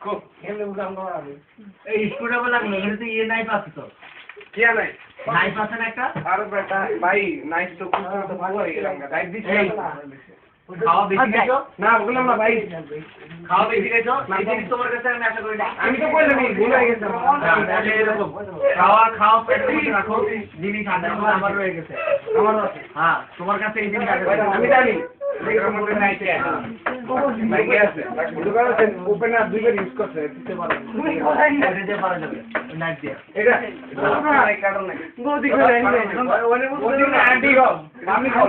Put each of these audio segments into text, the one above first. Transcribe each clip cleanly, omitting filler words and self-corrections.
को এমনি উগাম করা আমি এই স্কুলে বলা কিন্তু তুই এ নাই পাচ্ছিস তো কি নাই নাই পাচ্ছ না একটা আরে বেটা ভাই নাইস তো খুব তো ভালো হয়ে গেল ডাইট দিছি খাওয়া বেশি খাইছো না বললাম না ভাই খাওয়া বেশি খাইছো এই জিনিস তোমার কাছে আমি আশা করি না আমি তো বললাম ভুল হয়ে গেছে তাহলে এরকম খাওয়া পেটে মধ্যে রাখো জিনিস ঠান্ডা করে আমার রয়ে গেছে আমার হ্যাঁ তোমার কাছে এই জিনিস আছে আমি জানি এর মধ্যে নাই তে ভাই কি আছে দোকান আছে ওপেন আর দুইবার ইউজ করতে দিতে পারো তুমি কোথায় দিতে পারো যাবে নাইট দিয়ে এটা নাই কারণ নাই গদি করে আইলে ওনে গদি না আন্টি গো মামি গো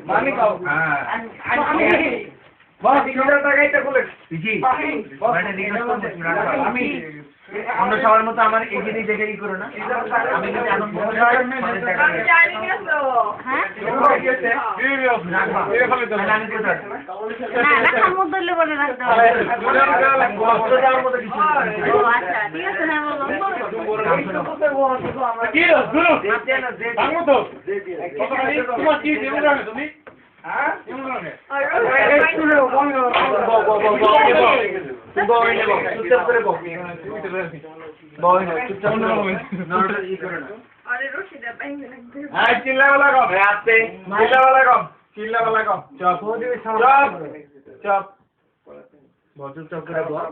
মামি গো হ্যাঁ আমি বস কিলোটা টাকাইতে বলে জি মানে রিকোয়েস্ট করতে আমি অন্য সবার মতো আমার এই জিনিস দেখে কি করো না আমি যদি এখন বসে আমি জানি না তো হ্যাঁ আমি তো না না সমুদ্রে বলে রাখতে হবে কষ্ট যাওয়ার মতো কিছু আচ্ছা ঠিক আছে না বলো কি শুনো ভাঙো তো তোমার কি দেবো না তুমি হ্যাঁ দেবো না আরে শুনো বন্ধ বয় নেব চুপচাপ করে বক বয় না চুপচাপ নরমাল ই করে না আরে রশিদা বাইরে লাগবে হ্যাঁ চিল্লাওয়ালা কম রাতে চিল্লাওয়ালা কম চপ চপ চপ চপ বজু চপ করে বল